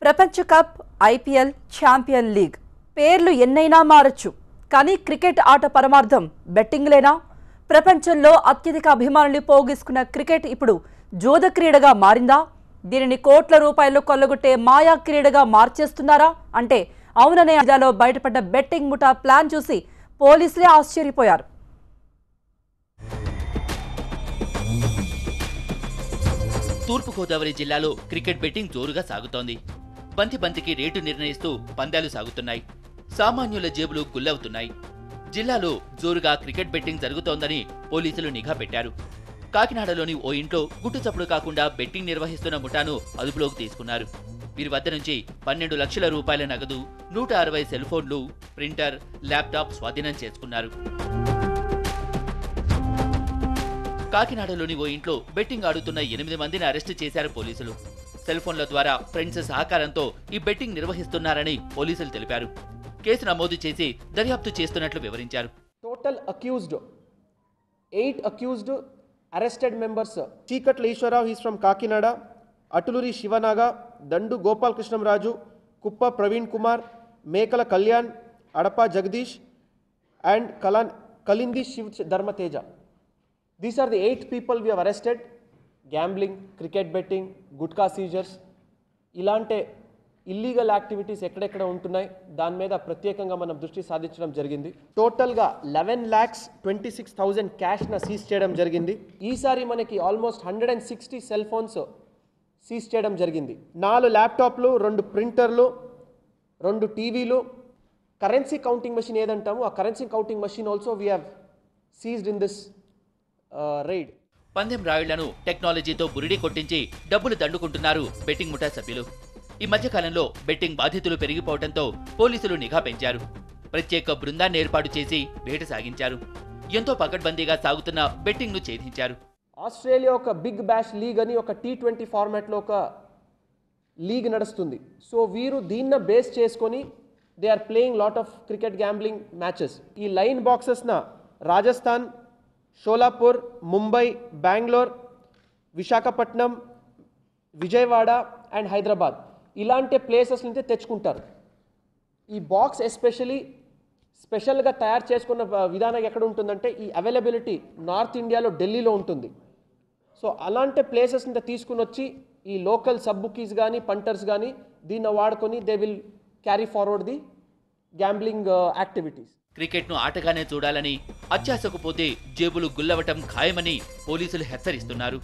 ప్రపంచ cup, IPL, champion league పేర్లు ఎన్నైనా మారచ్చు. కానీ క్రికెట్ ఆట పరమార్థం బెట్టింగ్లేనా? ప్రపంచంలో అత్యధిక అభిమానులు పోగేసుకున్న క్రికెట్ ఇప్పుడు జోద క్రీడగా మారిందా? దీనిని కోట్ల రూపాయలు కొల్లగొట్టే మాయా క్రీడగా మార్చేస్తున్నారా అంటే అవుననే జిల్లాలో బయటపడ్డ బెట్టింగ్ ముఠా ప్లాన్ చూసి పోలీసులే ఆశ్చర్యపోయారు. తూర్పుగోదావరి జిల్లాలో క్రికెట్ బెట్టింగ్ జోరుగా సాగుతోంది. బంతి బంతికి రేటు నిర్ణయిస్తూ పందాలు సాగుతున్నాయి. సామాన్యుల జేబులు గుల్లవుతున్నాయి. జిల్లాలో జోరుగా క్రికెట్ బెట్టింగ్ జరుగుతోందని పోలీసులు నిఘా పెట్టారు. కాకినాడలోని ఓ ఇంట్లో గుట్టు చప్పుడు కాకుండా బెట్టింగ్ నిర్వహిస్తున్న ముఠాను అదుపులోకి తీసుకున్నారు. వీరి వద్ద నుంచి 12 లక్షల రూపాయల నగదు, 160 సెల్ ఫోన్లు, ప్రింటర్, ల్యాప్టాప్ స్వాధీనం చేసుకున్నారు. కాకినాడలోని ఓ ఇంట్లో బెట్టింగ్ ఆడుతున్న 8 మందిని అరెస్టు చేశారు పోలీసులు. సెల్ ఫోన్ల ద్వారా ఫ్రెండ్స్ సహకారంతో ఈ బెట్టింగ్ నిర్వహిస్తున్నారని పోలీసులు తెలిపారు. కేసు నమోదు చేసి దర్యాప్తు చేస్తున్నట్లు వివరించారు. Total accused 8 accused arrested members. Cheekatla Eswararao, he's from Kakinada, Atuluri Sivanaga, Dandu Gopalakrishnamraju, Kuppa Praveen Kumar, Mekala Kalyan, Adapa Jagadeesh and Kalindi Shiv Dharmateja. These are the 8 people we have arrested. Gambling, cricket betting, gutka seizures, ఇలాంటి ఇల్లీగల్ యాక్టివిటీస్ ఎక్కడెక్కడ ఉంటున్నాయి దాని మీద ప్రత్యేకంగా మనం దృష్టి సాధించడం జరిగింది. టోటల్గా 11,26,000 క్యాష్ను సీజ్ చేయడం జరిగింది. ఈసారి మనకి ఆల్మోస్ట్ 160 సెల్ ఫోన్స్ సీజ్ చేయడం జరిగింది. 4 ల్యాప్టాప్లు, 2 ప్రింటర్లు, 2 టీవీలు, కరెన్సీ కౌంటింగ్ మెషిన్ ఏదంటాము ఆ currency counting machine also we have seized in this raid. పందెం రాయుళ్లను టెక్నాలజీతో బురిడి కొట్టించి డబ్బులు దండుకుంటున్నారు బెట్టింగ్ ముఠా సభ్యులు. ఈ మధ్యకాలంలో బెట్టింగ్ బాధితులు పెరిగిపోవడంతో పోలీసులు నిఘా పెంచారు. ప్రత్యేక బృందాన్ని ఏర్పాటు చేసి వేట సాగించారు. ఎంతో పకడ్బందీగా సాగుతున్న బెట్టింగ్ ను ఛేదించారు. ఆస్ట్రేలియా ఒక బిగ్ బ్యాష్ లీగ్ అని ఒక T20 ఫార్మాట్లో ఒక లీగ్ నడుస్తుంది. సో వీరు దీన్ని బేస్ చేసుకొని they are playing lot of cricket gambling matches. ఈ లైన్ బాక్సెస్న రాజస్థాన్, షోలాపూర్, ముంబై, బెంగళూరు, విశాఖపట్నం, విజయవాడ అండ్ హైదరాబాద్ ఇలాంటి ప్లేసెస్ నుంచి తెచ్చుకుంటారు. ఈ బాక్స్ స్పెషల్గా తయారు చేసుకున్న విధానం ఎక్కడ ఉంటుందంటే ఈ అవైలబిలిటీ నార్త్ ఇండియాలో ఢిల్లీలో ఉంటుంది. సో అలాంటి ప్లేసెస్ నుంచి తీసుకుని వచ్చి ఈ లోకల్ సబ్ బుకీస్ కానీ పంటర్స్ కానీ దీన్ని వాడుకొని they will carry forward the gambling activities. క్రికెట్ను ఆటగానే చూడాలని, అత్యాశకు పోతే జేబులు గుల్లవటం ఖాయమని పోలీసులు హెచ్చరిస్తున్నారు.